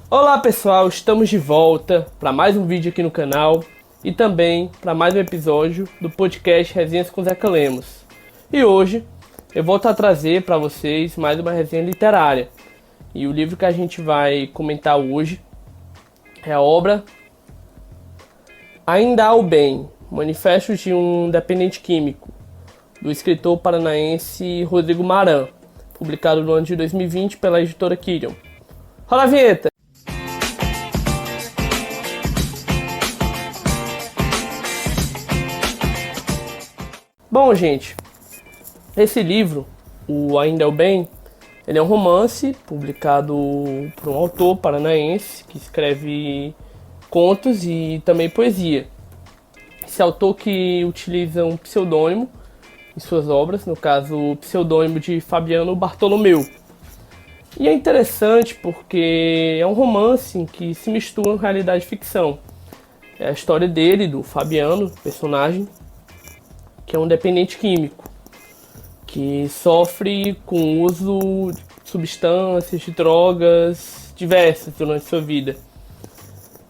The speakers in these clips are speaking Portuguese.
Olá pessoal, estamos de volta para mais um vídeo aqui no canal e também para mais um episódio do podcast Resenhas com Zeca Lemos. E hoje eu volto a trazer para vocês mais uma resenha literária. E o livro que a gente vai comentar hoje é a obra Ainda Há o Bem, Manifestos de um Dependente Químico, do escritor paranaense Rodrigo Maran, publicado no ano de 2020 pela editora Quirion. Rola a vinheta! Bom, gente, esse livro, o Ainda Há o Bem, ele é um romance publicado por um autor paranaense que escreve contos e também poesia. Esse autor que utiliza um pseudônimo em suas obras, no caso o pseudônimo de Fabiano Bartolomeu. E é interessante porque é um romance em que se misturam realidade e ficção. É a história dele, do Fabiano, personagem, que é um dependente químico, que sofre com o uso de substâncias, de drogas diversas durante sua vida.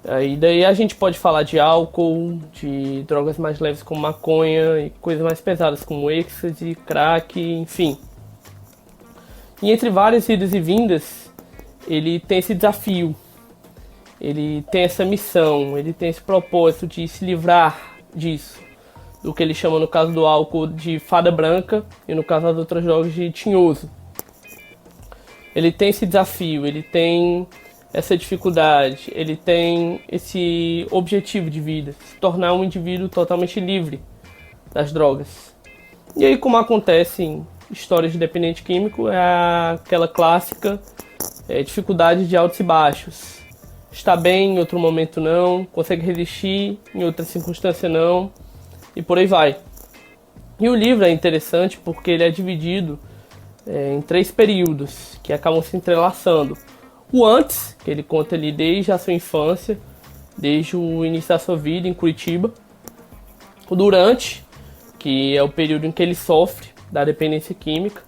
Aí daí a gente pode falar de álcool, de drogas mais leves como maconha e coisas mais pesadas como êxtase, crack, enfim. E entre várias idas e vindas, ele tem esse desafio, ele tem essa missão, ele tem esse propósito de se livrar disso, do que ele chama no caso do álcool de fada branca e no caso das outras drogas de tinhoso. Ele tem esse desafio, ele tem essa dificuldade, ele tem esse objetivo de vida, se tornar um indivíduo totalmente livre das drogas. E aí, como acontece em histórias de dependente químico, é aquela clássica dificuldade de altos e baixos. Está bem, em outro momento não, consegue resistir, em outra circunstância não, e por aí vai. E o livro é interessante porque ele é dividido em 3 períodos que acabam se entrelaçando. O antes, que ele conta ali desde a sua infância, desde o início da sua vida em Curitiba. O durante, que é o período em que ele sofre da dependência química,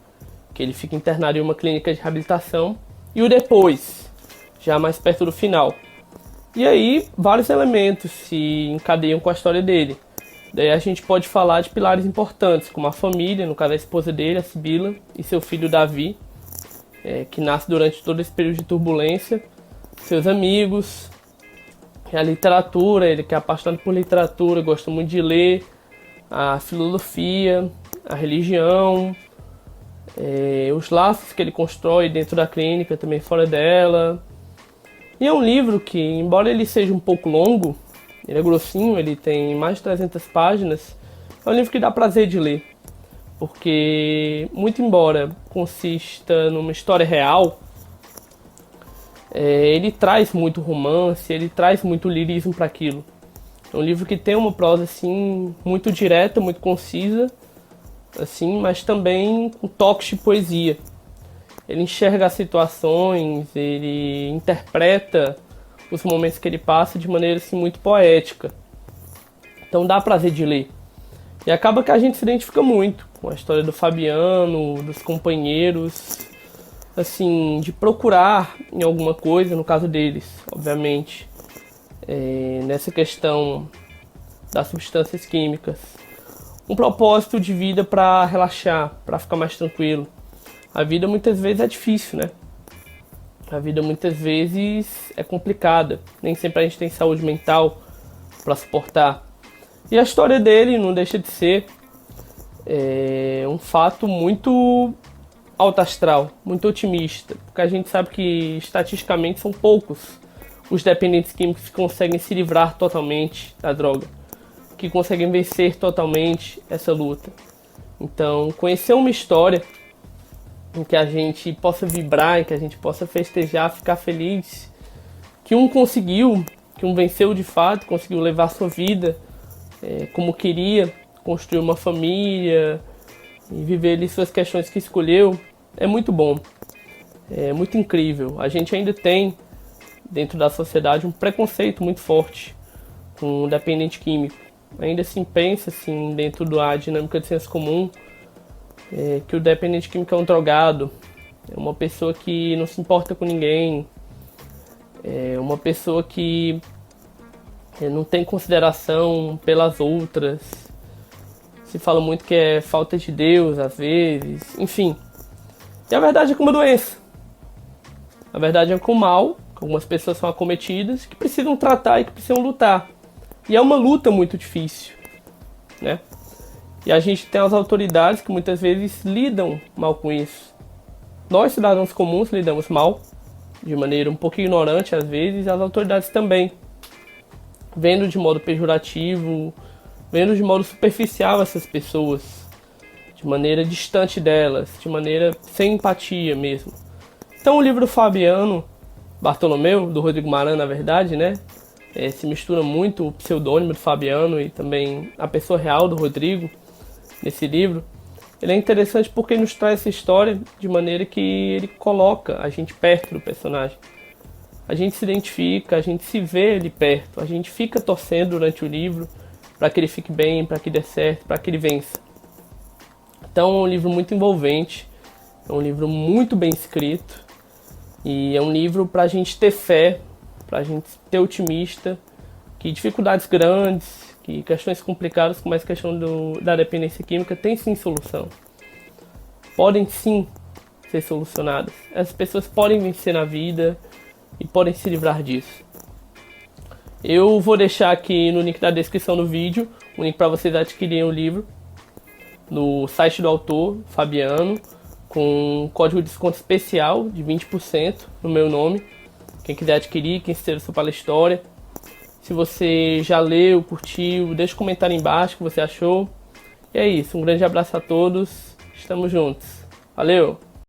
que ele fica internado em uma clínica de reabilitação. E o depois, já mais perto do final. E aí, vários elementos se encadeiam com a história dele. Daí a gente pode falar de pilares importantes, como a família, no caso a esposa dele, a Sibila, e seu filho Davi, que nasce durante todo esse período de turbulência, seus amigos, a literatura, ele que é apaixonado por literatura, gosta muito de ler, a filosofia, a religião, os laços que ele constrói dentro da clínica, também fora dela. E é um livro que, embora ele seja um pouco longo, ele é grossinho, ele tem mais de 300 páginas, é um livro que dá prazer de ler. Porque, muito embora consista numa história real, ele traz muito romance, ele traz muito lirismo para aquilo. É um livro que tem uma prosa assim, muito direta, muito concisa, assim, mas também com toques de poesia. Ele enxerga as situações, ele interpreta os momentos que ele passa de maneira assim, muito poética. Então dá prazer de ler. E acaba que a gente se identifica muito com a história do Fabiano, dos companheiros, assim, de procurar em alguma coisa, no caso deles, obviamente, nessa questão das substâncias químicas, um propósito de vida para relaxar, para ficar mais tranquilo. A vida muitas vezes é difícil, né? A vida muitas vezes é complicada, nem sempre a gente tem saúde mental para suportar. E a história dele não deixa de ser um fato muito alto astral, muito otimista, porque a gente sabe que estatisticamente são poucos os dependentes químicos que conseguem se livrar totalmente da droga, que conseguem vencer totalmente essa luta. Então, conhecer uma história em que a gente possa vibrar, em que a gente possa festejar, ficar feliz, que um conseguiu, que um venceu de fato, conseguiu levar sua vida como queria, construir uma família e viver ali suas questões que escolheu, é muito bom, é muito incrível. A gente ainda tem, dentro da sociedade, um preconceito muito forte com o dependente químico. Ainda assim pensa, assim, dentro da dinâmica de senso comum, que o dependente químico é um drogado, é uma pessoa que não se importa com ninguém, É uma pessoa que não tem consideração pelas outras. Se fala muito que é falta de Deus, às vezes, enfim. E a verdade é que é uma doença. A verdade é que o mal, que algumas pessoas são acometidas, que precisam tratar e que precisam lutar. E é uma luta muito difícil, né? E a gente tem as autoridades que muitas vezes lidam mal com isso. Nós, cidadãos comuns, lidamos mal, de maneira um pouco ignorante às vezes, as autoridades também. Vendo de modo pejorativo, vendo de modo superficial essas pessoas, de maneira distante delas, de maneira sem empatia mesmo. Então o livro Fabiano Bartolomeu, do Rodrigo Maran, na verdade, né? Se mistura muito o pseudônimo do Fabiano e também a pessoa real do Rodrigo nesse livro. Ele é interessante porque nos traz essa história de maneira que ele coloca a gente perto do personagem. A gente se identifica, a gente se vê ali perto, a gente fica torcendo durante o livro para que ele fique bem, para que dê certo, para que ele vença. Então é um livro muito envolvente, é um livro muito bem escrito e é um livro para a gente ter fé, para a gente ter otimista, que dificuldades grandes, que questões complicadas como essa questão da dependência química tem sim solução. Podem sim ser solucionadas. As pessoas podem vencer na vida e podem se livrar disso. Eu vou deixar aqui no link da descrição do vídeo o link para vocês adquirirem o livro no site do autor, Fabiano, com um código de desconto especial de 20% no meu nome. Quem quiser adquirir, quem se interessou pela história. Se você já leu, curtiu, deixa um comentário aí embaixo o que você achou. E é isso, um grande abraço a todos, estamos juntos. Valeu!